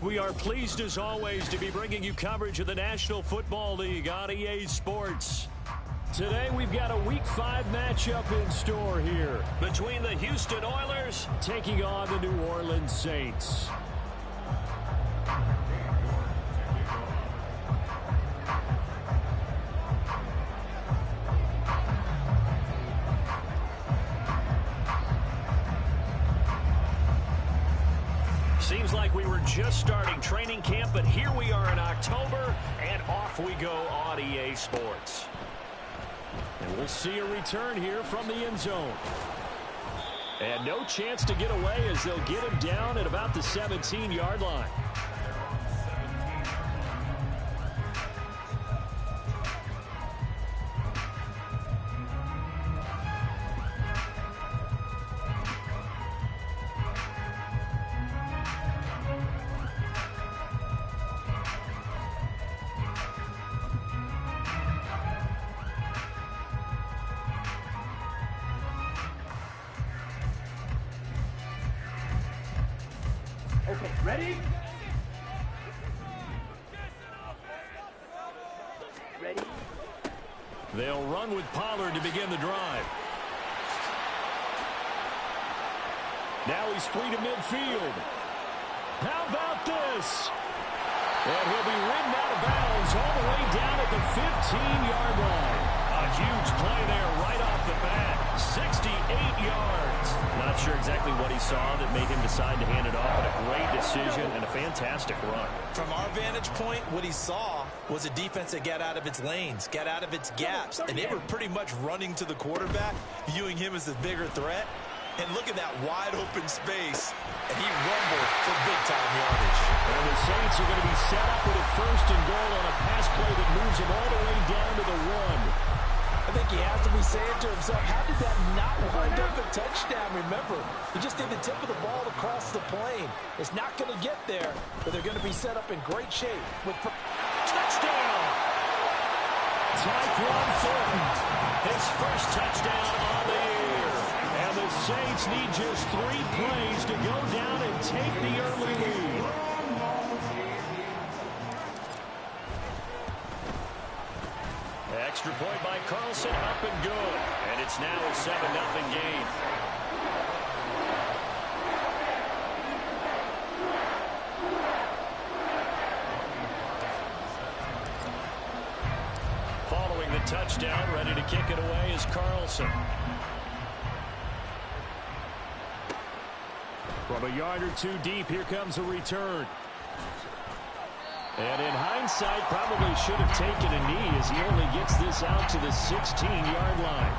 We are pleased as always to be bringing you coverage of the National Football League on EA Sports. Today we've got a Week 5 matchup in store here between the Houston Oilers taking on the New Orleans Saints. Seems like we were just starting training camp, but here we are in October, and off we go on EA Sports. And we'll see a return here from the end zone. And no chance to get away as they'll get him down at about the 17-yard line. Okay, ready? Ready? They'll run with Pollard to begin the drive. Now he's free to midfield. How about this? And he'll be ridden out of bounds all the way down at the 15-yard line. A huge play there right off the bat. 68 yards. Not sure exactly what he saw that made him decide to hand it off, but a great decision and a fantastic run. From our vantage point, what he saw was a defense that got out of its lanes, got out of its gaps, and they were pretty much running to the quarterback, viewing him as the bigger threat. And look at that wide open space, and he rumbled for big-time yardage. And the Saints are going to be set up with a 1st and goal on a pass play that moves them all the way down to the 1. I think he has to be saying to himself, how did that not wind up a touchdown? Remember, he just did the tip of the ball across the plane. It's not going to get there, but they're going to be set up in great shape. With touchdown! Tyquan Thornton, his first touchdown on the year. And the Saints need just 3 plays to go down and take the early lead. Extra point by Carlson, up and good. And it's now a 7-0 game. Following the touchdown, ready to kick it away is Carlson. From a yard or 2 deep, here comes a return. And in hindsight, probably should have taken a knee as he only gets this out to the 16-yard line.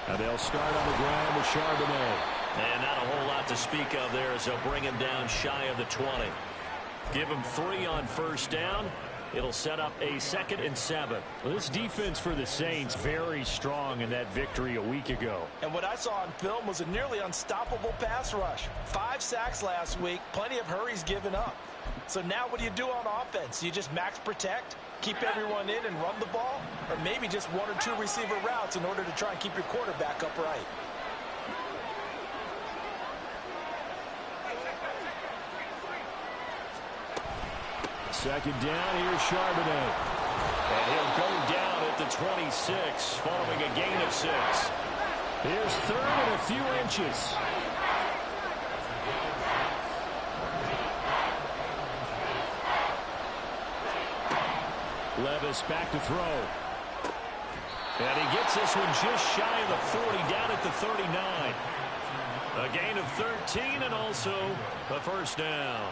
And they'll start on the ground with Charbonnet. And not a whole lot to speak of there as they'll bring him down shy of the 20. Give him 3 on 1st down. It'll set up a 2nd and 7. Well, this defense for the Saints very strong in that victory a week ago. And what I saw on film was a nearly unstoppable pass rush. 5 sacks last week, plenty of hurries given up. So now what do you do on offense? You just max protect, keep everyone in and run the ball, or maybe just 1 or 2 receiver routes in order to try and keep your quarterback upright. Second down, here's Charbonnet. And he'll go down at the 26 following a gain of 6. Here's 3rd and a few inches. Levis back to throw. And he gets this one just shy of the 40, down at the 39. A gain of 13 and also a 1st down.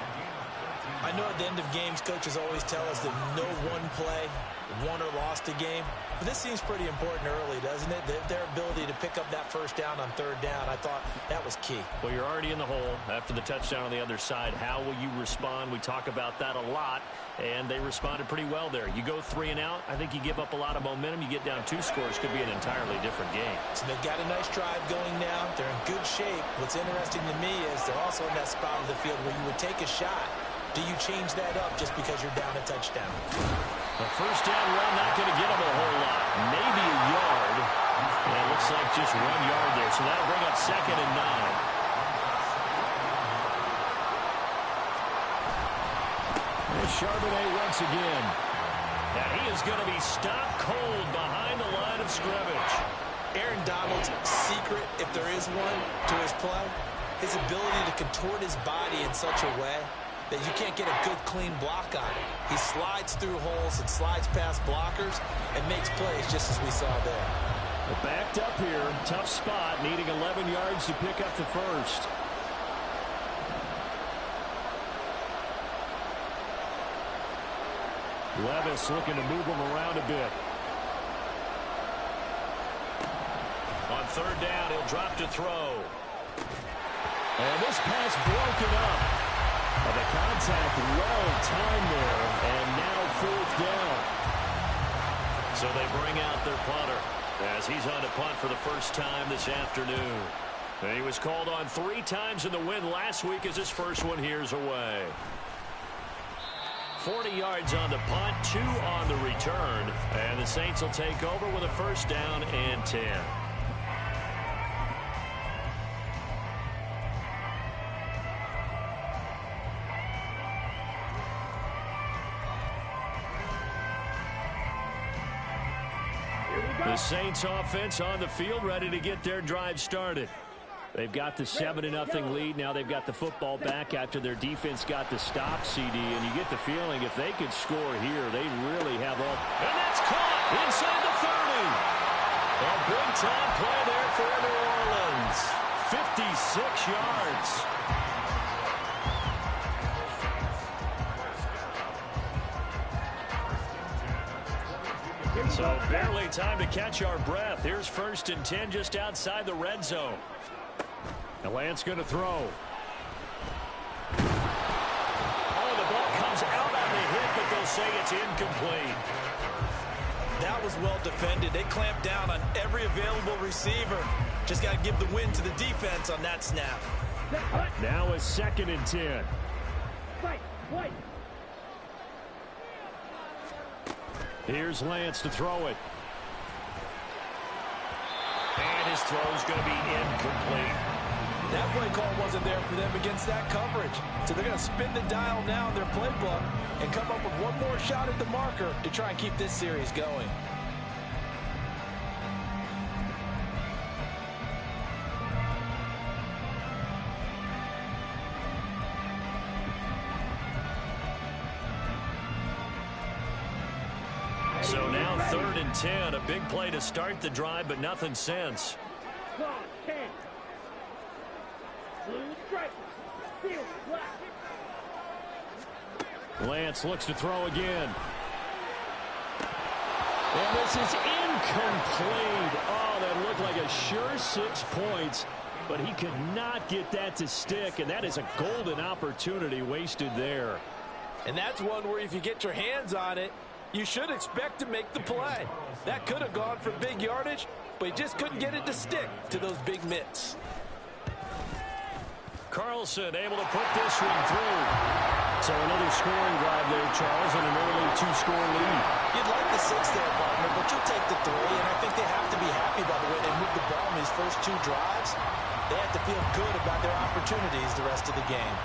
I know at the end of games, coaches always tell us that no one play won or lost a game. But this seems pretty important early, doesn't it? Their ability to pick up that first down on third down, I thought that was key. Well, you're already in the hole after the touchdown on the other side. How will you respond? We talk about that a lot, and they responded pretty well there. You go 3 and out, I think you give up a lot of momentum. You get down 2 scores, could be an entirely different game. So they've got a nice drive going now. They're in good shape. What's interesting to me is they're also in that spot of the field where you would take a shot. Do you change that up just because you're down a touchdown? A first down run, not going to get them a whole lot. Maybe a yard. And it looks like just 1 yard there. So that'll bring up 2nd and 9. There's Charbonnet once again. And he is going to be stopped cold behind the line of scrimmage. Aaron Donald's secret, if there is one, to his play, his ability to contort his body in such a way that you can't get a good, clean block on it. He slides through holes and slides past blockers and makes plays just as we saw there. Well, backed up here, tough spot, needing 11 yards to pick up the first. Levis looking to move him around a bit. On third down, he'll drop to throw. And this pass broken up. The contact well timed there, and now 4th down. So they bring out their punter as he's on to punt for the first time this afternoon. And he was called on 3 times in the win last week as his first one here's away. 40 yards on the punt, 2 on the return, and the Saints will take over with a first down and 10. The Saints offense on the field, ready to get their drive started. They've got the 7-0 lead. Now they've got the football back after their defense got the stop, CD. And you get the feeling if they could score here, they really have all. And that's caught inside the 30. A big-time play there for New Orleans. 56 yards. So barely time to catch our breath. Here's 1st and 10 just outside the red zone. And Lance going to throw. Oh, the ball comes out on the hit, but they'll say it's incomplete. That was well defended. They clamped down on every available receiver. Just got to give the win to the defense on that snap. Now it's 2nd and 10. Fight. Here's Lance to throw it. And his throw's going to be incomplete. That play call wasn't there for them against that coverage. So they're going to spin the dial now in their playbook and come up with one more shot at the marker to try and keep this series going. So now 3rd and 10, a big play to start the drive, but nothing since. Lance looks to throw again. And this is incomplete. Oh, that looked like a sure 6 points, but he could not get that to stick, and that is a golden opportunity wasted there. And that's one where if you get your hands on it, you should expect to make the play. That could have gone for big yardage, but he just couldn't get it to stick to those big mitts. Carlson able to put this one through. So another scoring drive there, Charles, and an early 2-score lead. You'd like the 6 there, partner, but you'll take the 3, and I think they have to be happy by the way they moved the ball in these first 2 drives. They have to feel good about their opportunities the rest of the game.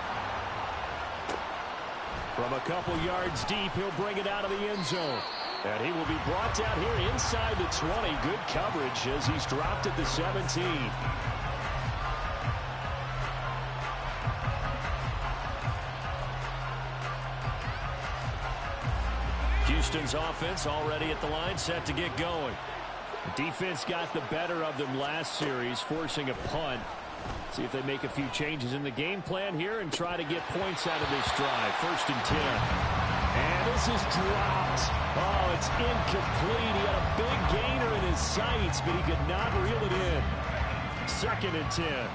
From a couple yards deep, he'll bring it out of the end zone. And he will be brought down here inside the 20. Good coverage as he's dropped at the 17. Houston's offense already at the line, set to get going. Defense got the better of them last series, forcing a punt. See if they make a few changes in the game plan here and try to get points out of this drive. 1st and 10. And this is dropped. Oh, it's incomplete. He had a big gainer in his sights, but he could not reel it in. 2nd and 10.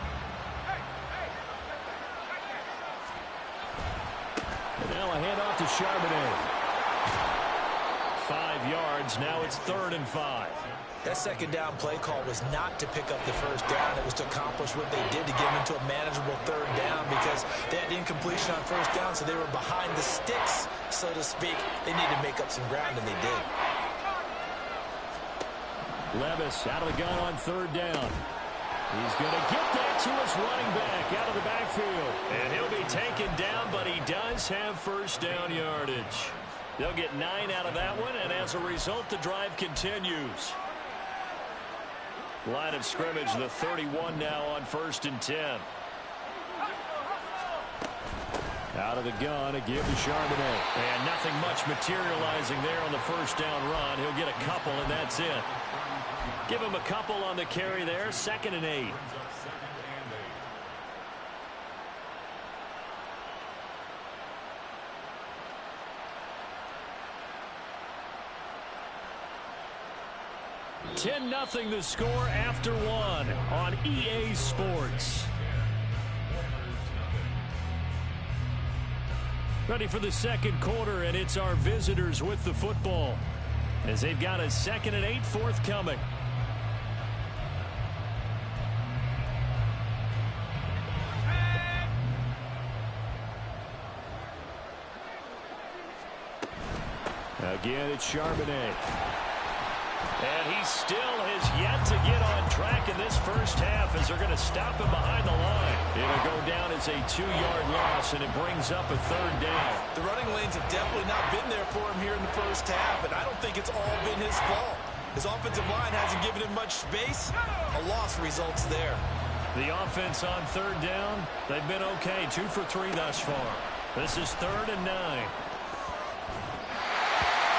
And now a handoff to Charbonnet. 5 yards. Now it's 3rd and 5. That 2nd down play call was not to pick up the 1st down. It was to accomplish what they did to get them into a manageable 3rd down because they had incompletion on 1st down, so they were behind the sticks, so to speak. They needed to make up some ground, and they did. Levis out of the gun on 3rd down. He's going to get that to his running back out of the backfield. And he'll be taken down, but he does have 1st down yardage. They'll get 9 out of that one, and as a result, the drive continues. Line of scrimmage, the 31 now on 1st and 10. Out of the gun, a give to Charbonnet. And nothing much materializing there on the 1st down run. He'll get a couple, and that's it. Give him a couple on the carry there. 2nd and 8. (10-0) the score after 1 on EA Sports. Ready for the 2nd quarter, and it's our visitors with the football as they've got a 2nd and 8 forthcoming. Again, it's Charbonnet. And he still has yet to get on track in this 1st half as they're going to stop him behind the line. It'll go down as a 2-yard loss, and it brings up a 3rd down. The running lanes have definitely not been there for him here in the 1st half, and I don't think it's all been his fault. His offensive line hasn't given him much space. A loss results there. The offense on 3rd down, they've been okay. 2 for 3 thus far. This is 3rd and 9.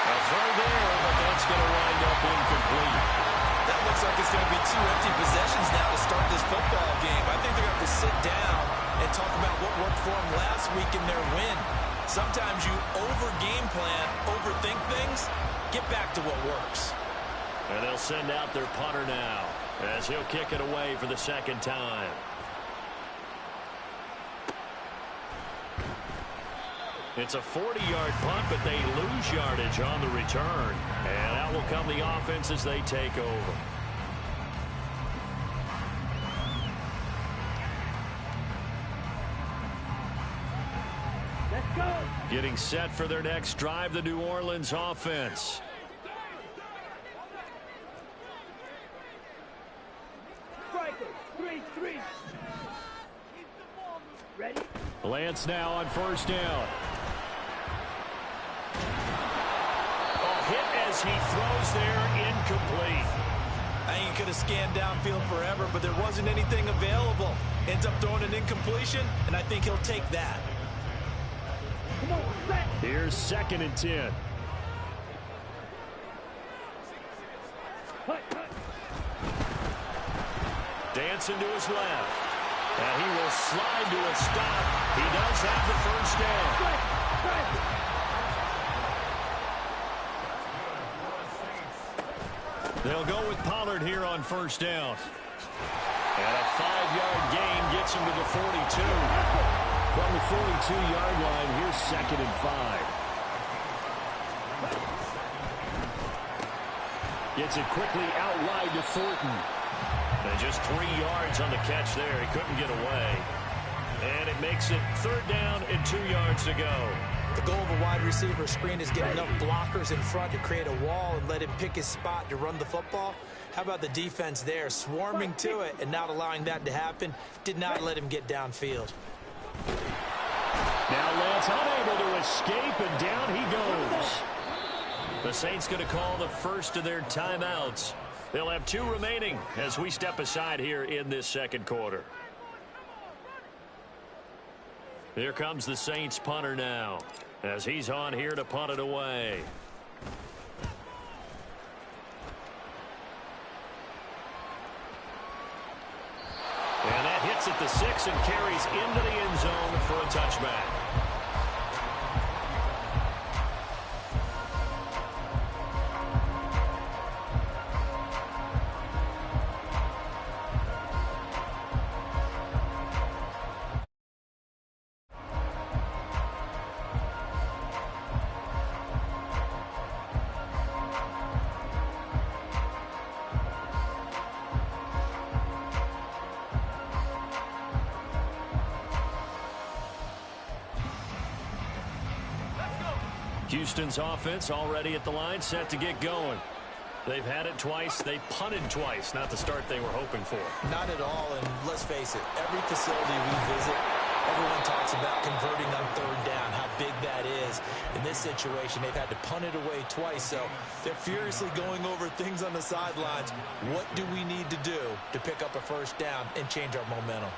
A throw there, but that's going to wind up incomplete. That looks like it's going to be 2 empty possessions now to start this football game. I think they're going to have to sit down and talk about what worked for them last week in their win. Sometimes you over-game plan, overthink things. Get back to what works. And they'll send out their punter now as he'll kick it away for the 2nd time. It's a 40-yard punt, but they lose yardage on the return. And out will come the offense as they take over. Let's go. Getting set for their next drive, the New Orleans offense. Striker, 3-3. Ready? Lance now on 1st down. A hit as he throws there, incomplete. I think he could have scanned downfield forever, but there wasn't anything available. Ends up throwing an incompletion, and I think he'll take that. Come on, set. Here's 2nd and 10. Hut, hut. Dancing to his left. And he will slide to a stop. He does have the 1st down. They'll go with Pollard here on 1st down. And a 5-yard gain gets him to the 42. From the 42-yard line, here's 2nd and 5. Gets it quickly out wide to Thornton. And just 3 yards on the catch there. He couldn't get away. And it makes it 3rd down and 2 yards to go. The goal of a wide receiver screen is get enough blockers in front to create a wall and let him pick his spot to run the football. How about the defense there, swarming to it and not allowing that to happen? Did not let him get downfield. Now Lance unable to escape, and down he goes. The Saints going to call the first of their timeouts. They'll have 2 remaining as we step aside here in this 2nd quarter. Here comes the Saints punter now as he's on here to punt it away. And that hits at the 6 and carries into the end zone for a touchback. Houston's offense already at the line, set to get going. They've had it twice. They've punted twice. Not the start they were hoping for. Not at all, and let's face it, every facility we visit, everyone talks about converting on third down, how big that is. In this situation, they've had to punt it away twice, so they're furiously going over things on the sidelines. What do we need to do to pick up a first down and change our momentum?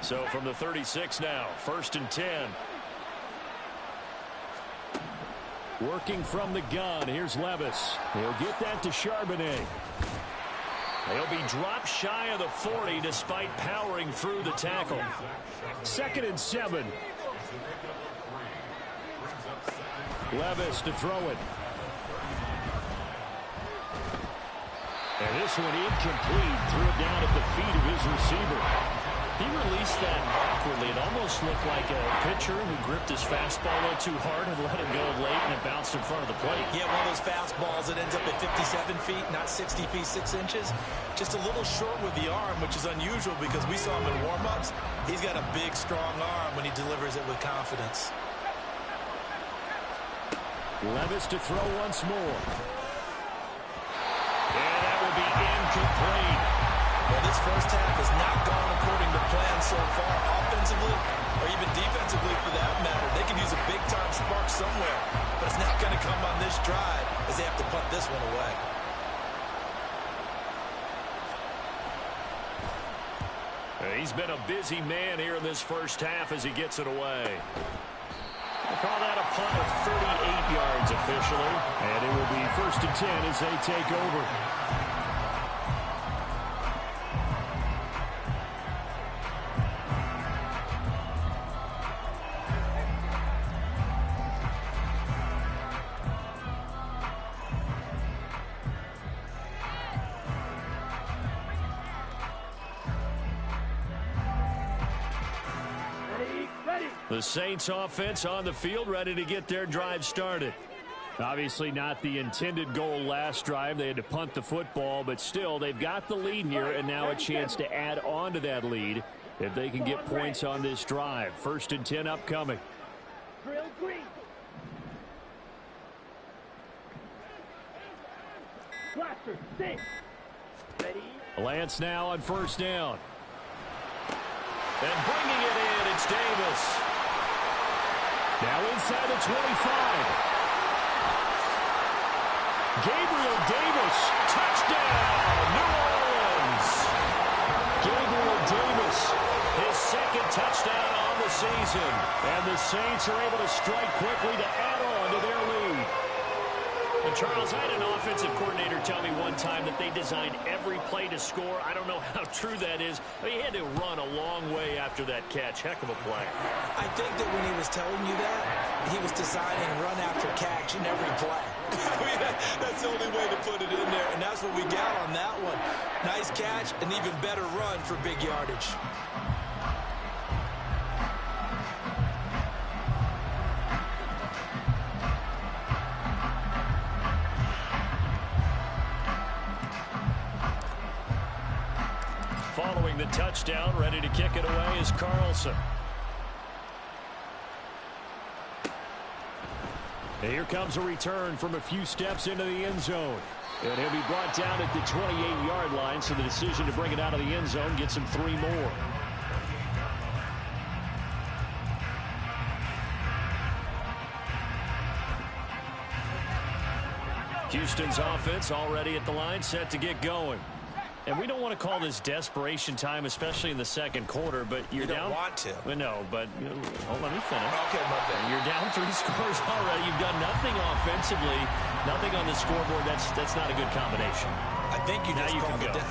So from the 36 now, 1st and 10. Working from the gun, here's Levis. He'll get that to Charbonnet. They'll be dropped shy of the 40 despite powering through the tackle. 2nd and 7. Levis to throw it. And this one incomplete. Threw it down at the feet of his receiver. He released that awkwardly. It almost looked like a pitcher who gripped his fastball a little too hard and let it go late, and it bounced in front of the plate. Yeah, one of those fastballs that ends up at 57 feet, not 60 feet, 6 inches. Just a little short with the arm, which is unusual because we saw him in warm-ups. He's got a big, strong arm when he delivers it with confidence. Levis to throw once more. And that will be incomplete. Well, this first half has not gone according to plan so far, offensively or even defensively for that matter. They can use a big-time spark somewhere, but it's not going to come on this drive as they have to punt this one away. He's been a busy man here in this first half as he gets it away. We'll call that a punt of 38 yards officially, and it will be 1st and 10 as they take over. The Saints offense on the field, ready to get their drive started. Obviously not the intended goal last drive. They had to punt the football, but still they've got the lead here, and now a chance to add on to that lead if they can get points on this drive. 1st and 10 upcoming. Drill green. Blaster, six. Ready? Lance now on 1st down. And bringing it in, it's Davis. Now inside the 25. Gabriel Davis, touchdown, New Orleans. Gabriel Davis, his 2nd touchdown on the season. And the Saints are able to strike quickly to add on to their lead. And Charles, I had an offensive coordinator tell me one time that they designed every play to score. I don't know how true that is, but he had to run a long way after that catch. Heck of a play. I think that when he was telling you that, he was designing run after catch in every play. I mean, that's the only way to put it in there, and that's what we got on that one. Nice catch, an even better run for big yardage. Following the touchdown, ready to kick it away is Carlson. And here comes a return from a few steps into the end zone. And he'll be brought down at the 28-yard line, so the decision to bring it out of the end zone gets him 3 more. Houston's offense already at the line, set to get going. And we don't want to call this desperation time, especially in the second quarter, but you're you down. don't want to. Well, no, but let me finish. Okay, my bad. You're down 3 scores already. You've done nothing offensively, nothing on the scoreboard. That's not a good combination. I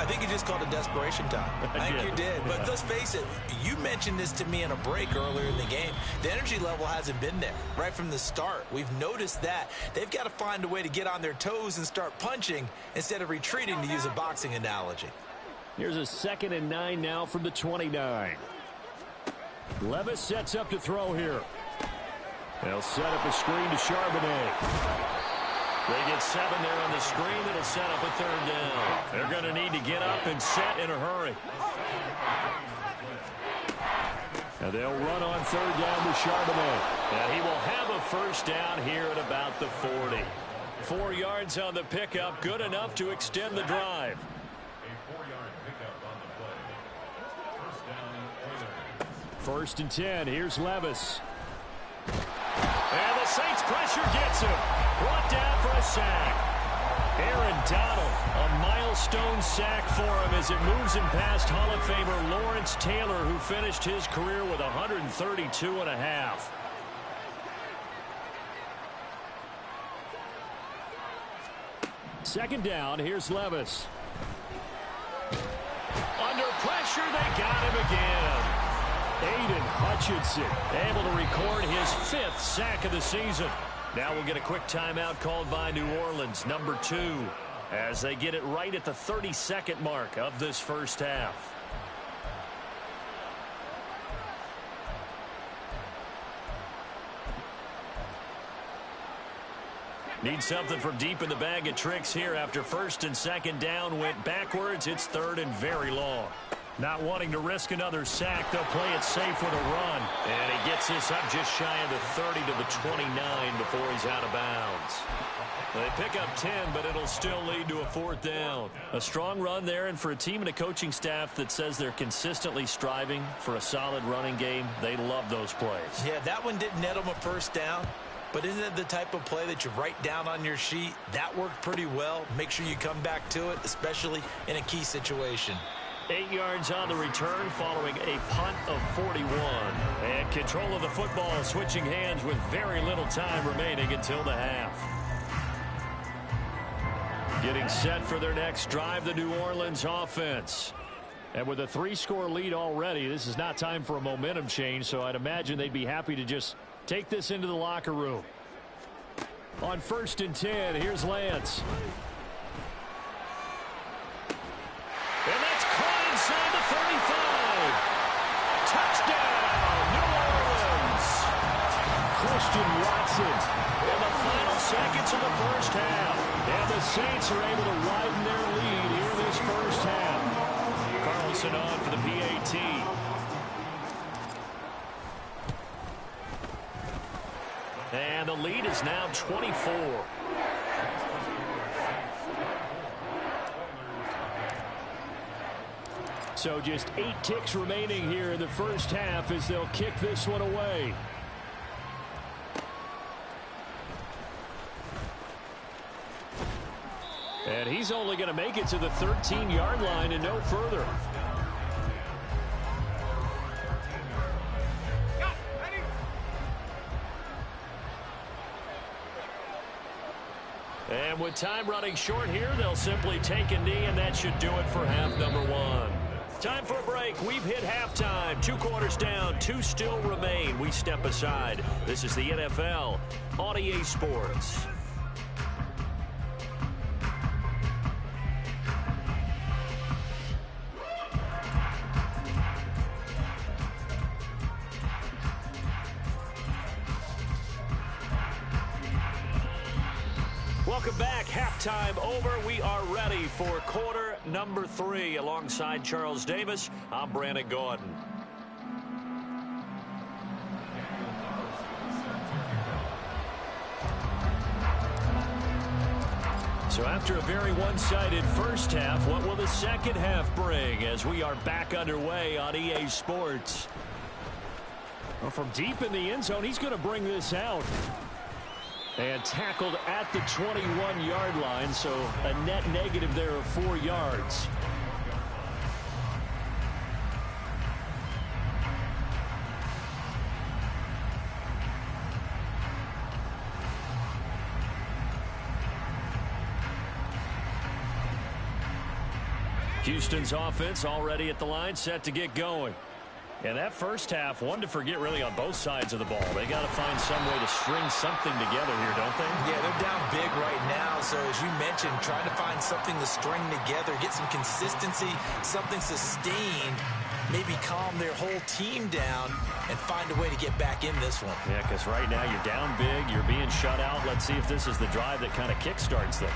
think you just called it desperation time. I think you did. But let's face it, you mentioned this to me in a break earlier in the game. The energy level hasn't been there right from the start. We've noticed that. They've got to find a way to get on their toes and start punching instead of retreating, to use a boxing analogy. Here's a 2nd and 9 now from the 29. Levis sets up to throw here. They'll set up a screen to Charbonnet. They get 7 there on the screen. It'll set up a 3rd down. They're going to need to get up and set in a hurry. And they'll run on 3rd down with Charbonnet. And he will have a 1st down here at about the 40. 4 yards on the pickup. Good enough to extend the drive. First and 10. Here's Levis. And the Saints pressure gets him. Brought down for a sack. Aaron Donald, a milestone sack for him as it moves him past Hall of Famer Lawrence Taylor, who finished his career with 132.5. Second down, here's Levis. Under pressure, they got him again. Aiden Hutchinson able to record his 5th sack of the season. Now we'll get a quick timeout called by New Orleans, number 2, as they get it right at the 32nd mark of this first half. Need something from deep in the bag of tricks here after 1st and 2nd down went backwards. It's 3rd and very long. Not wanting to risk another sack, they'll play it safe with a run. And he gets this up just shy of the 30 to the 29 before he's out of bounds. They pick up 10, but it'll still lead to a 4th down. A strong run there, and for a team and a coaching staff that says they're consistently striving for a solid running game, they love those plays. Yeah, that one didn't net them a 1st down. But isn't it the type of play that you write down on your sheet? That worked pretty well. Make sure you come back to it, especially in a key situation. 8 yards on the return following a punt of 41. And control of the football switching hands with very little time remaining until the half. Getting set for their next drive, the New Orleans offense. And with a 3-score lead already, this is not time for a momentum change, so I'd imagine they'd be happy to just take this into the locker room. On 1st and 10, here's Lance. And that's caught inside the 35. Touchdown, New Orleans. Christian Watson in the final seconds of the first half. And the Saints are able to widen their lead here this first half. Carlson on for the PAT. And the lead is now 24. So just 8 ticks remaining here in the first half as they'll kick this one away. And he's only going to make it to the 13-yard line and no further. And with time running short here, they'll simply take a knee, and that should do it for half number 1. Time for a break. We've hit halftime. 2 quarters down, 2 still remain. We step aside. This is the NFL on EA Sports. Welcome back. Halftime over. We are ready for quarter number 3. Alongside Charles Davis, I'm Brandon Gordon. So after a very one-sided first half, what will the second half bring as we are back underway on EA Sports? Well, from deep in the end zone, he's going to bring this out. And tackled at the 21-yard line, so a net negative there of 4 yards. Houston's offense already at the line, set to get going. And that first half, one to forget really on both sides of the ball. They got to find some way to string something together here, don't they? Yeah, they're down big right now. So as you mentioned, trying to find something to string together, get some consistency, something sustained, maybe calm their whole team down and find a way to get back in this one. Yeah, because right now you're down big, you're being shut out. Let's see if this is the drive that kind of kickstarts them.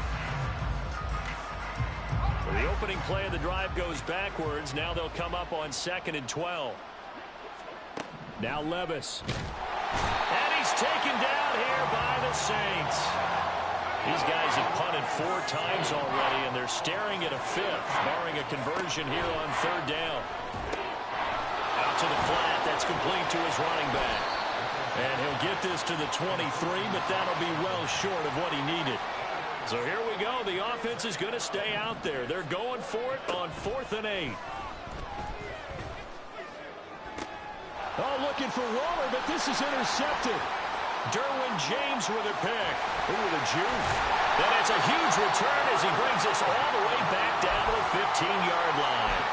So the opening play of the drive goes backwards. Now they'll come up on 2nd and 12. Now Levis. And he's taken down here by the Saints. These guys have punted 4 times already, and they're staring at a 5th, barring a conversion here on 3rd down. Out to the flat. That's complete to his running back. And he'll get this to the 23, but that'll be well short of what he needed. So here we go. The offense is going to stay out there. They're going for it on 4th and 8. Oh, looking for Waller, but this is intercepted. Derwin James with a pick. Ooh, the juke. And it's a huge return as he brings us all the way back down to the 15-yard line.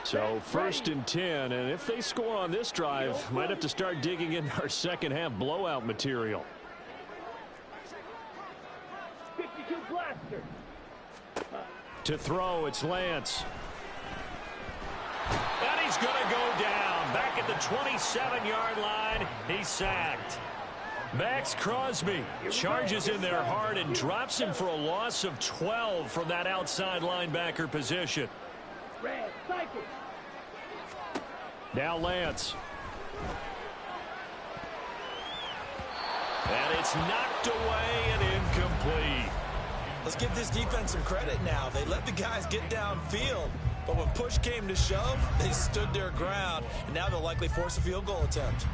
So 1st and 10, and if they score on this drive, might have to start digging in our second half blowout material. 52 blaster. To throw, it's Lance. And he's going to go down. Back at the 27-yard line, he's sacked. Max Crosby charges in there hard and drops him for a loss of 12 from that outside linebacker position. Red, cycle. Now Lance. And it's knocked away and incomplete. Let's give this defense some credit now. They let the guys get downfield, but when push came to shove, they stood their ground, and now they'll likely force a field goal attempt.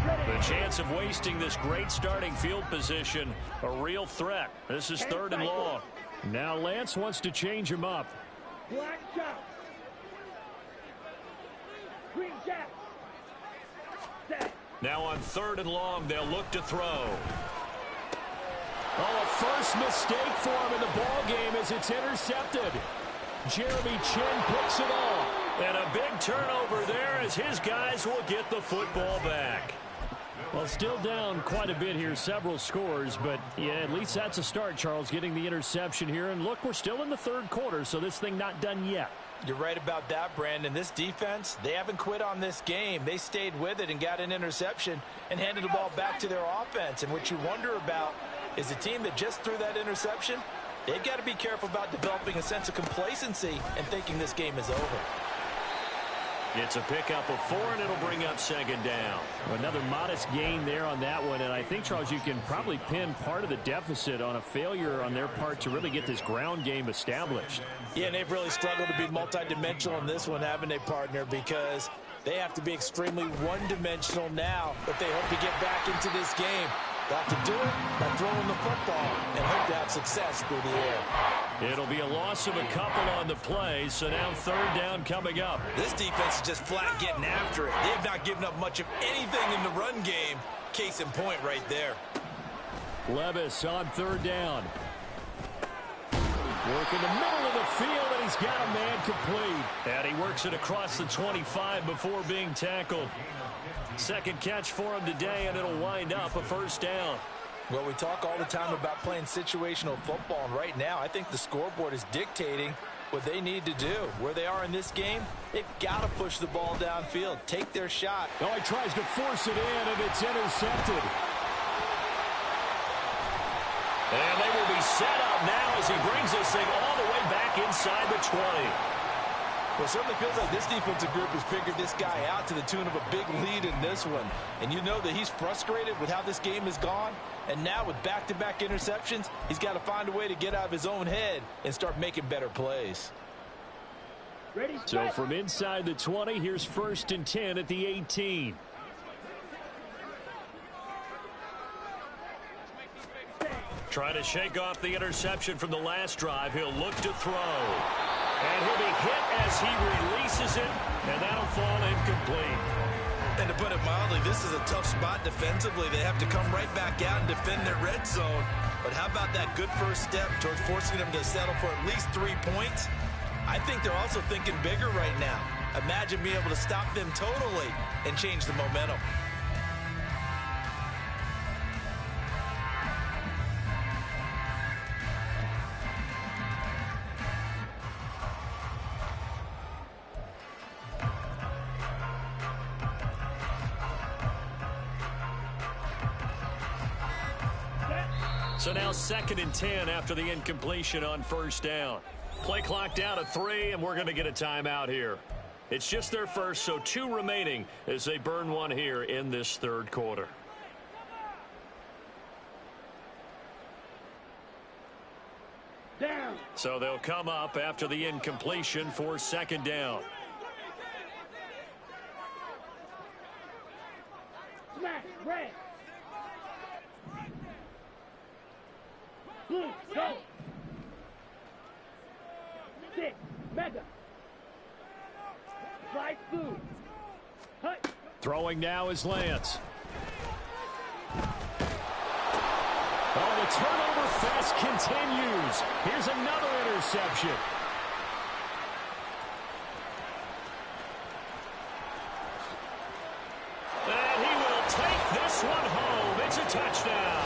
The chance of wasting this great starting field position, a real threat. This is 3rd and long. Now Lance wants to change him up. Black chop. Green jack. Set. Now on 3rd and long, they'll look to throw. Oh, a first mistake for him in the ball game as it's intercepted. Jeremy Chin picks it off. And a big turnover there as his guys will get the football back. Well, still down quite a bit here, several scores, but yeah, at least that's a start, Charles, getting the interception here. And look, we're still in the 3rd quarter, so this thing not done yet. You're right about that, Brandon. This defense, they haven't quit on this game. They stayed with it and got an interception and handed the ball back to their offense. And what you wonder about is a team that just threw that interception, they've got to be careful about developing a sense of complacency and thinking this game is over. It's a pickup of 4, and it'll bring up 2nd down. Another modest gain there on that one, and I think, Charles, you can probably pin part of the deficit on a failure on their part to really get this ground game established. Yeah, and they've really struggled to be multidimensional in this one, haven't they, partner? Because they have to be extremely one-dimensional now if they hope to get back into this game. They'll have to do it by throwing the football and hope to have success through the air. It'll be a loss of a couple on the play, so now 3rd down coming up. This defense is just flat getting after it. They've not given up much of anything in the run game. Case in point right there. Levis on 3rd down. Work in the middle of the field, and he's got a man complete. And he works it across the 25 before being tackled. 2nd catch for him today, and it'll wind up a 1st down. Well, we talk all the time about playing situational football, and right now I think the scoreboard is dictating what they need to do. Where they are in this game, they've got to push the ball downfield, take their shot. Oh, he tries to force it in, and it's intercepted. And they will be set up now as he brings this thing all the way back inside the 20. Well, it certainly feels like this defensive group has figured this guy out to the tune of a big lead in this one. And you know that he's frustrated with how this game has gone. And now with back-to-back interceptions, he's got to find a way to get out of his own head and start making better plays. Ready, So set. from inside the 20, here's 1st and 10 at the 18. Trying to shake off the interception from the last drive. He'll look to throw. And he'll be hit as he releases it, and that'll fall incomplete. And to put it mildly, this is a tough spot defensively. They have to come right back out and defend their red zone. But how about that good first step towards forcing them to settle for at least 3 points? I think they're also thinking bigger right now. Imagine being able to stop them totally and change the momentum. So now 2nd and 10 after the incompletion on 1st down. Play clock down to 3, and we're going to get a timeout here. It's just their first, so 2 remaining as they burn one here in this 3rd quarter. Down. So they'll come up after the incompletion for 2nd down. Smash. Red. Blue. Go. 6. Mega. Fly blue. Hut. Throwing now is Lance. Oh, the turnover fest continues. Here's another interception. And he will take this one home. It's a touchdown.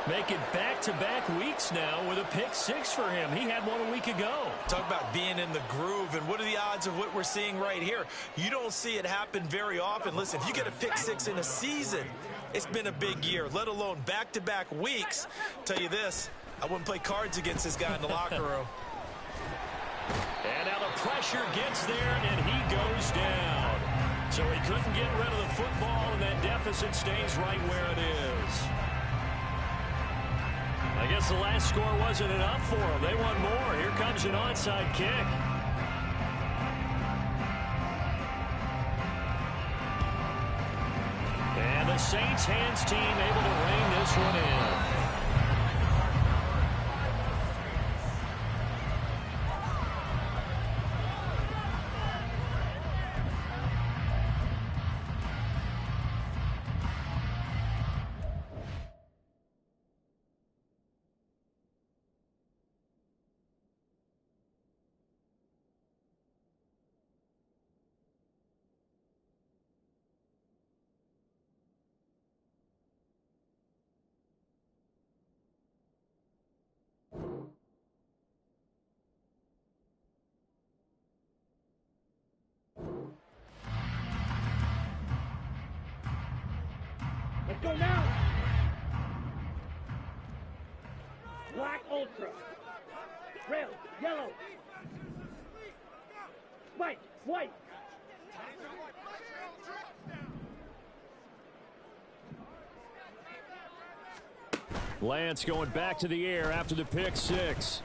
Making back-to-back weeks now with a pick-6 for him. He had one a week ago. Talk about being in the groove, and what are the odds of what we're seeing right here? You don't see it happen very often. Listen, if you get a pick-6 in a season, it's been a big year, let alone back-to-back weeks. Tell you this, I wouldn't play cards against this guy in the locker room. And now the pressure gets there, and he goes down. So he couldn't get rid of the football, and that deficit stays right where it is. I guess the last score wasn't enough for them. They want more. Here comes an onside kick. And the Saints hands team able to rein this one in. Let's go now. Black Ultra. Red. Yellow. White. White. Lance going back to the air after the pick-6.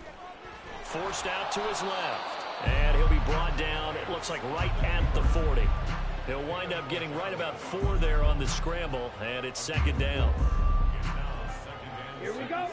Forced out to his left. And he'll be brought down, it looks like right at the 40. He'll wind up getting right about 4 there on the scramble, and it's 2nd down. Here we go.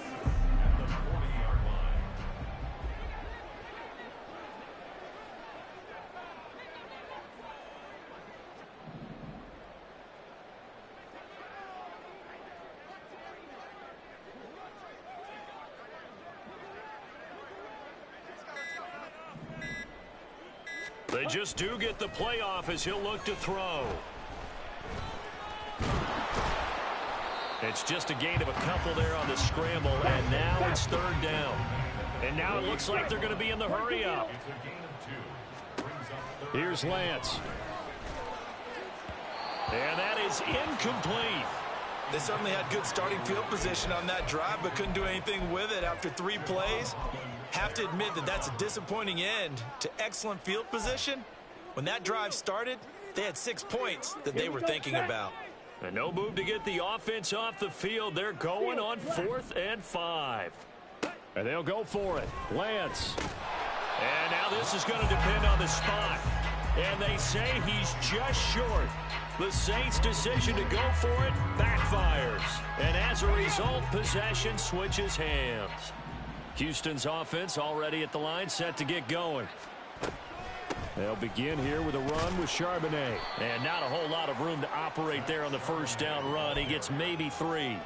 They just do get the playoff as he'll look to throw. It's just a gain of a couple there on the scramble, and now it's 3rd down. And now it looks like they're going to be in the hurry up. Here's Lance. And that is incomplete. They certainly had good starting field position on that drive, but couldn't do anything with it after 3 plays. Have to admit that that's a disappointing end to excellent field position. When that drive started, they had 6 points that they were thinking about. And no move to get the offense off the field. They're going on 4th and 5. And they'll go for it. Lance. And now this is going to depend on the spot. And they say he's just short. The Saints' decision to go for it backfires. And as a result, possession switches hands. Houston's offense already at the line, set to get going. They'll begin here with a run with Charbonnet. And not a whole lot of room to operate there on the first down run. He gets maybe 3.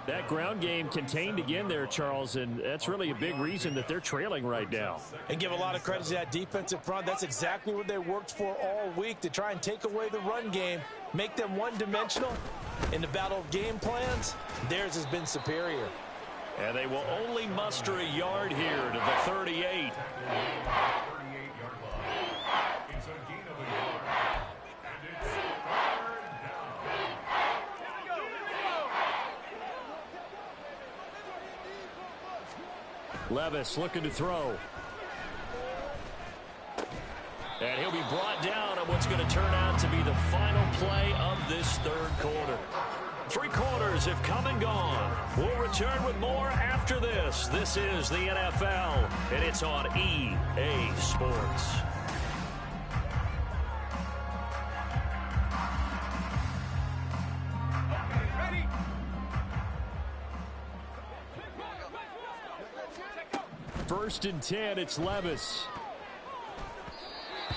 That ground game contained again there, Charles, and that's really a big reason that they're trailing right now. And give a lot of credit to that defensive front. That's exactly what they worked for all week, to try and take away the run game, make them one-dimensional. In the battle of game plans, theirs has been superior. And they will only muster a yard here to the 38. Levis looking to throw. And he'll be brought down on what's going to turn out to be the final play of this third quarter. 3 quarters have come and gone. We'll return with more after this. This is the NFL, and it's on EA Sports. First and 10, it's Levis.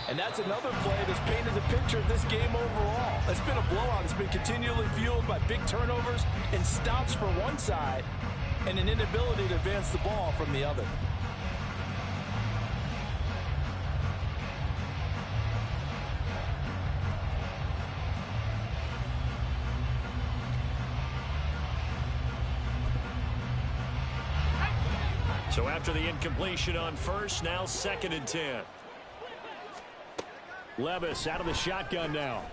And that's another play that's painted the picture of this game overall. It's been a blowout. It's been continually fueled by big turnovers and stops for one side and an inability to advance the ball from the other. So after the incompletion on first, now 2nd and 10. Levis out of the shotgun now.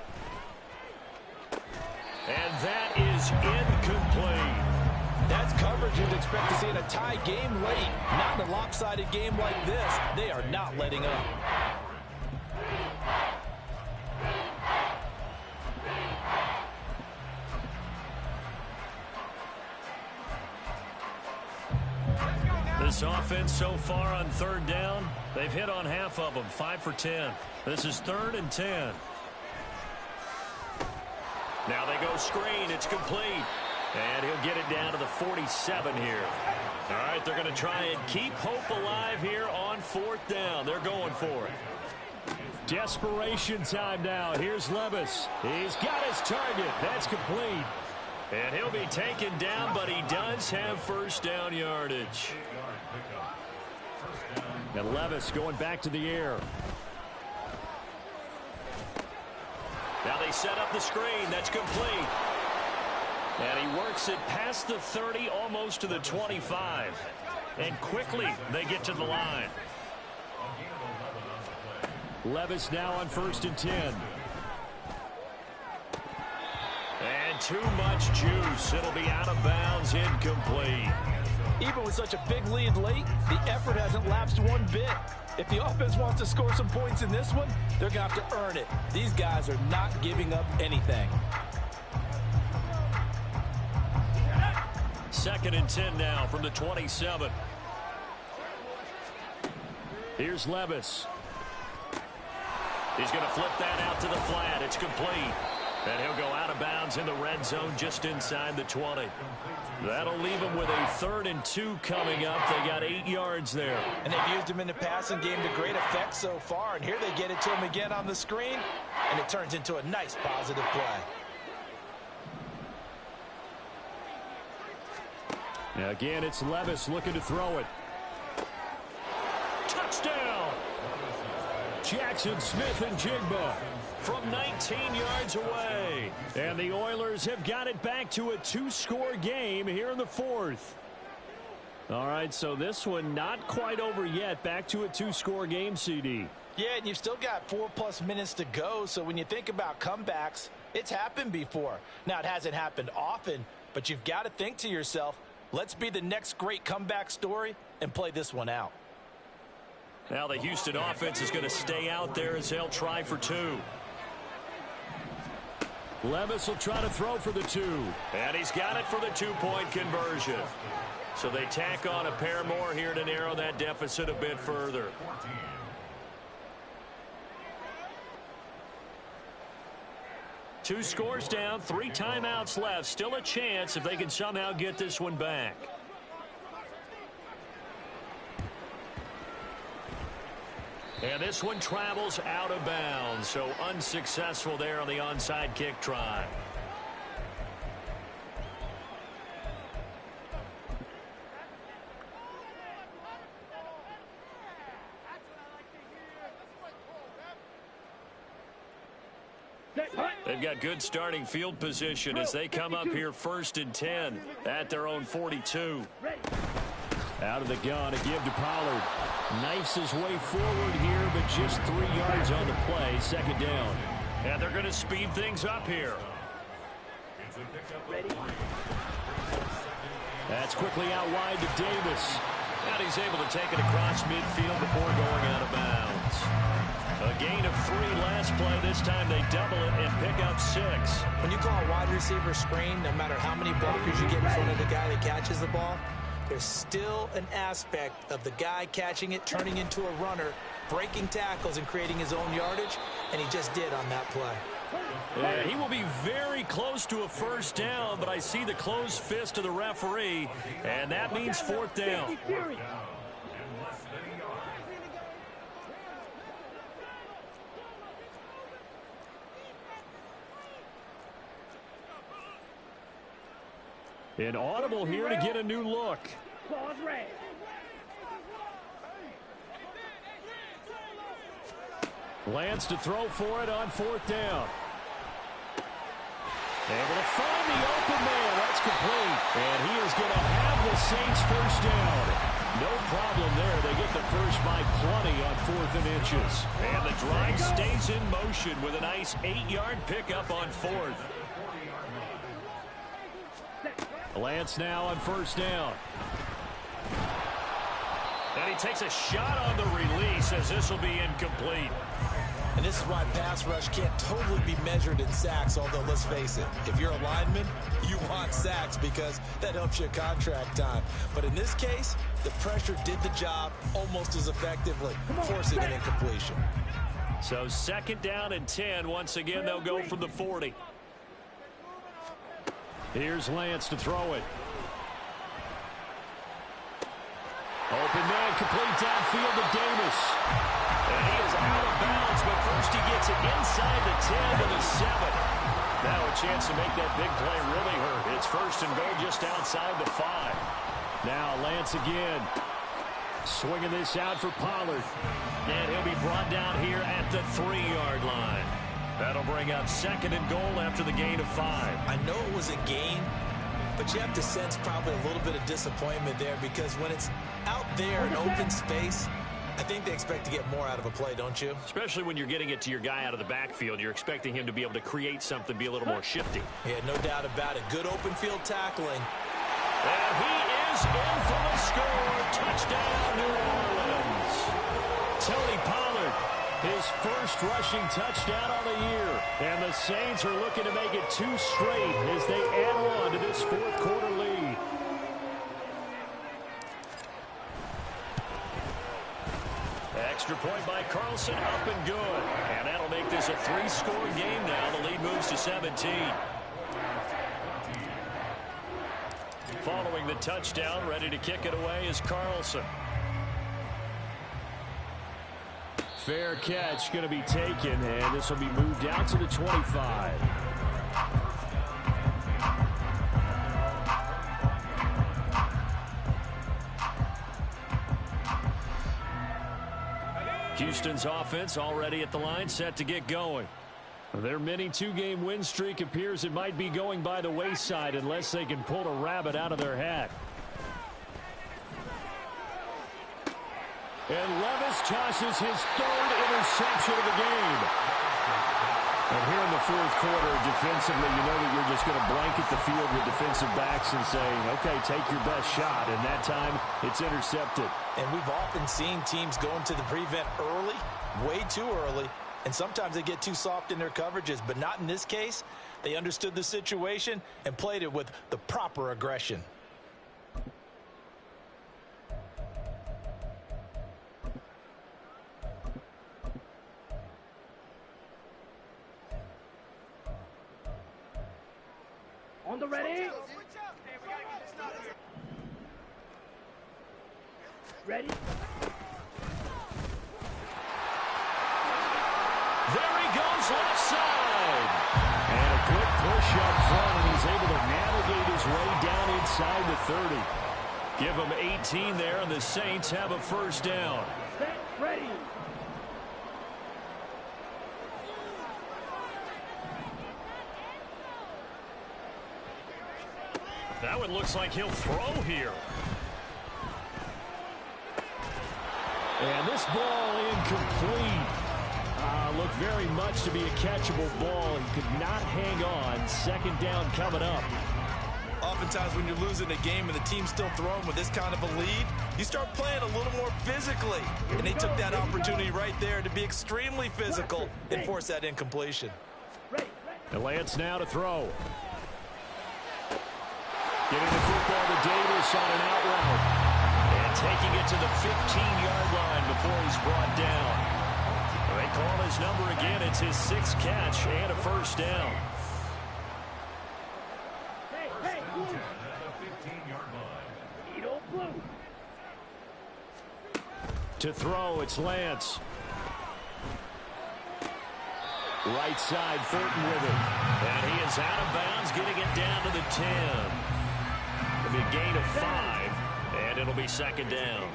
And that is incomplete. That's coverage you'd expect to see in a tie game late. Not in a lopsided game like this. They are not letting up. This offense so far on 3rd down, they've hit on half of them, 5 for 10. This is 3rd and 10. Now they go screen. It's complete. And he'll get it down to the 47 here. All right, they're going to try and keep hope alive here on 4th down. They're going for it. Desperation time now. Here's Levis. He's got his target. That's complete. And he'll be taken down, but he does have first down yardage. And Levis going back to the air. Now they set up the screen. That's complete. And he works it past the 30, almost to the 25. And quickly they get to the line. Levis now on 1st and 10. And too much juice. It'll be out of bounds, incomplete. Even with such a big lead late, the effort hasn't lapsed one bit. If the offense wants to score some points in this one, they're going to have to earn it. These guys are not giving up anything. 2nd and 10 now from the 27. Here's Levis. He's going to flip that out to the flat. It's complete. And he'll go out of bounds in the red zone just inside the 20. That'll leave him with a 3rd and 2 coming up. They got 8 yards there. And they've used him in the passing game to great effect so far. And here they get it to him again on the screen. And it turns into a nice positive play. Now again, it's Levis looking to throw it. Touchdown! Jackson Smith and Jigba from 19 yards away. And the Oilers have got it back to a 2-score game here in the 4th. All right, so this one not quite over yet. Back to a 2-score game, CD. Yeah, and you've still got 4+ minutes to go. So when you think about comebacks, it's happened before. Now, it hasn't happened often, but you've got to think to yourself, let's be the next great comeback story and play this one out. Now the Houston offense is going to stay out there as they'll try for 2. Levis will try to throw for the 2. And he's got it for the 2-point conversion. So they tack on a pair more here to narrow that deficit a bit further. Two scores down, 3 timeouts left. Still a chance if they can somehow get this one back. And this one travels out of bounds, so unsuccessful there on the onside kick try. They've got good starting field position as they come up here 1st and 10 at their own 42. Out of the gun, a give to Pollard. Knifes his way forward here, but just 3 yards on the play. 2nd down. And they're going to speed things up here. That's quickly out wide to Davis. And he's able to take it across midfield before going out of bounds. A gain of 3 last play. This time they double it and pick up 6. When you call a wide receiver screen, no matter how many blockers you get in front of the guy that catches the ball, there's still an aspect of the guy catching it, turning into a runner, breaking tackles and creating his own yardage, and he just did on that play. Yeah, he will be very close to a 1st down, but I see the closed fist of the referee, and that means 4th down. An audible here to get a new look. Lance to throw for it on 4th down. Able to find the open man. That's complete. And he is going to have the Saints 1st down. No problem there. They get the first by plenty on 4th and inches. And the drive stays in motion with a nice 8-yard pickup on 4th. Lance now on 1st down. And he takes a shot on the release as this will be incomplete. And this is why pass rush can't totally be measured in sacks, although let's face it, if you're a lineman, you want sacks because that helps your contract time. But in this case, the pressure did the job almost as effectively, forcing an incompletion. So 2nd down and 10. Once again, they'll go from the 40. Here's Lance to throw it. Open man, complete downfield to Davis. And he is out of bounds, but first he gets it inside the 10 to the 7. Now a chance to make that big play really hurt. It's 1st and goal just outside the 5. Now Lance again. Swinging this out for Pollard. And he'll be brought down here at the 3-yard line. That'll bring up 2nd and goal after the gain of 5. I know it was a gain, but you have to sense probably a little bit of disappointment there because when it's out there in open space, I think they expect to get more out of a play, don't you? Especially when you're getting it to your guy out of the backfield. You're expecting him to be able to create something, be a little more shifty. Yeah, no doubt about it. Good open field tackling. And he is in for the score. Touchdown, New Orleans. Tony Pollard, his first rushing touchdown on the year. And the Saints are looking to make it 2 straight as they add on to this 4th quarter lead. Extra point by Carlson, up and good. And that'll make this a 3-score game now. The lead moves to 17. Following the touchdown, ready to kick it away is Carlson. Fair catch going to be taken, and this will be moved out to the 25. Houston's offense already at the line, set to get going. Their mini 2-game win streak appears it might be going by the wayside unless they can pull a rabbit out of their hat. And Levis tosses his 3rd interception of the game. And here in the 4th quarter, defensively, you know that you're just going to blanket the field with defensive backs and saying, okay, take your best shot. And that time, it's intercepted. And we've often seen teams go into the prevent early, way too early, and sometimes they get too soft in their coverages, but not in this case. They understood the situation and played it with the proper aggression. On the ready. Ready. There he goes left side. And a quick push up front, and he's able to navigate his way down inside the 30. Give him 18 there, and the Saints have a first down. Set. Ready. That one looks like he'll throw here. And this ball incomplete. Looked very much to be a catchable ball. He could not hang on. Second down coming up. Oftentimes when you're losing a game and the team's still throwing with this kind of a lead, you start playing a little more physically. And they took that opportunity right there to be extremely physical and force that incompletion. Ready. Lance now to throw. Getting the football to Davis on an out route. And taking it to the 15-yard line before he's brought down. They call his number again. It's his 6th catch and a first down. Hey, blue. 15-yard line. Edo blue. To throw, it's Lance. Right side, Fulton with it. And he is out of bounds, getting it down to the 10. It'll be a gain of 5, and it'll be second down.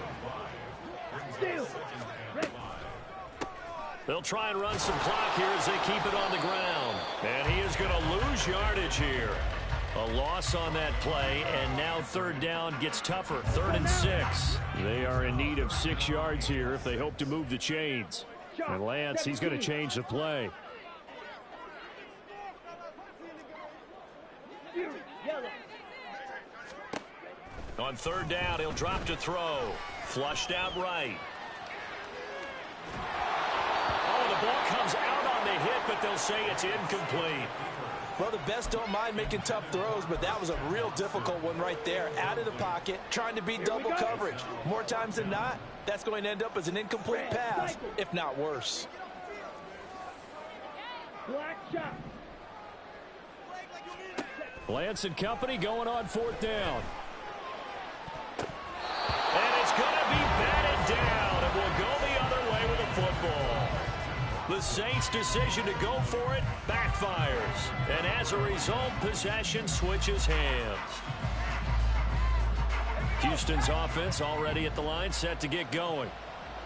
Steal. Ready. They'll try and run some clock here as they keep it on the ground. And he is going to lose yardage here. A loss on that play, and now third down gets tougher. 3rd and 6. They are in need of 6 yards here if they hope to move the chains. And Lance, he's going to change the play. Yellow. On 3rd down, he'll drop to throw. Flushed out right. Oh, the ball comes out on the hit, but they'll say it's incomplete. Well, the best don't mind making tough throws, but that was a real difficult one right there. Out of the pocket, trying to beat double coverage. More times than not, that's going to end up as an incomplete pass, if not worse. Black shot. Lance and company going on 4th down. And it's going to be batted down, and we'll go the other way with the football. The Saints' decision to go for it backfires. And as a result, possession switches hands. Houston's offense already at the line, set to get going.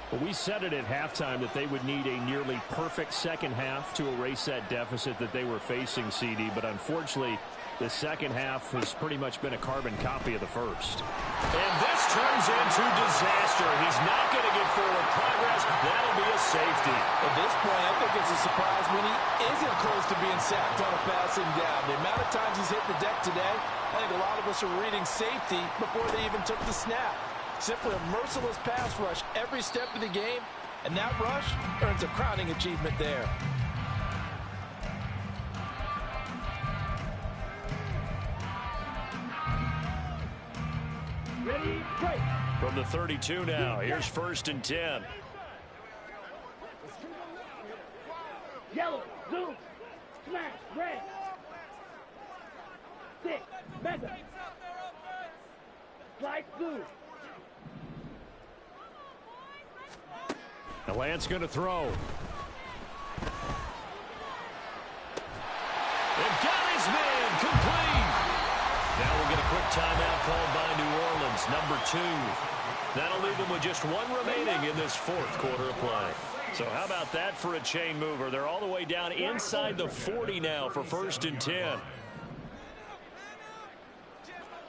Well, we said it at halftime that they would need a nearly perfect second half to erase that deficit that they were facing, CD. But unfortunately, the second half has pretty much been a carbon copy of the first. And this turns into disaster. He's not going to get forward progress. That'll be a safety. At this point, I think it's a surprise when he isn't close to being sacked on a passing down. The amount of times he's hit the deck today, I think a lot of us are reading safety before they even took the snap. Simply a merciless pass rush every step of the game, and that rush earns a crowning achievement there. Ready. Break. From the 32 now, here's 1st and 10. Yellow. Blue. Smash. Red. 6. Mega. Slide blue. Now Lance going to throw. And got his man complete. Now we'll get a quick timeout called by New Orleans, number 2. That'll leave them with just 1 remaining in this 4th quarter of play. So how about that for a chain mover? They're all the way down inside the 40 now for 1st and 10.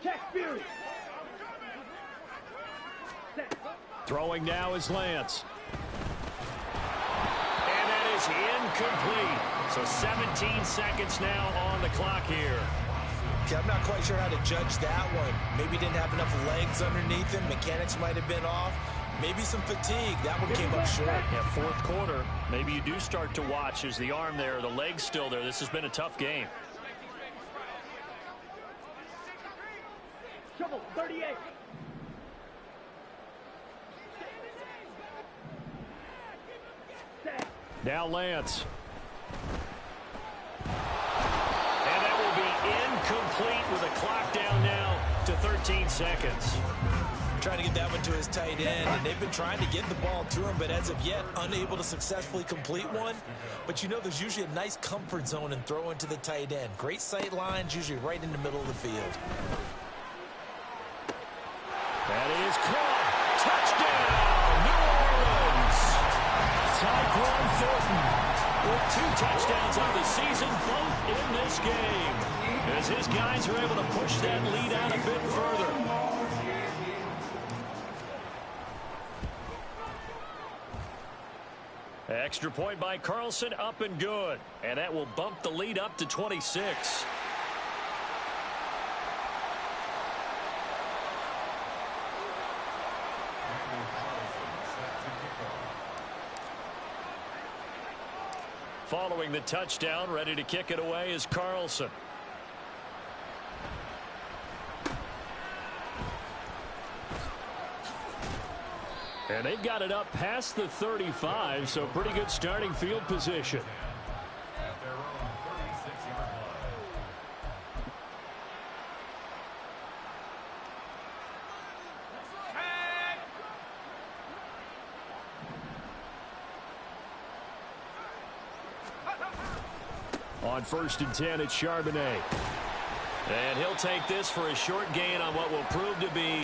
Check Fury. Throwing now is Lance. And that is incomplete. So 17 seconds now on the clock here. Okay, I'm not quite sure how to judge that one. Maybe didn't have enough legs underneath him. Mechanics might have been off. Maybe some fatigue. That one came up short. Yeah, 4th quarter. Maybe you do start to watch as the arm there, the leg's still there. This has been a tough game. Trouble. 38. Now Lance. And that will be incomplete clock down now to 13 seconds. Trying to get that one to his tight end, and they've been trying to get the ball to him, but as of yet, unable to successfully complete one. But you know there's usually a nice comfort zone in throwing to the tight end. Great sight lines, usually right in the middle of the field. That is caught. Touchdown, New Orleans. Tyquan Thornton with 2 touchdowns on the season, both in this game, as his guys are able to push that lead out a bit further. Extra point by Carlson, up and good. And that will bump the lead up to 26. Following the touchdown, ready to kick it away is Carlson. And they've got it up past the 35, so pretty good starting field position. At their own 36-yard line. On 1st and 10, it's Charbonnet. And he'll take this for a short gain on what will prove to be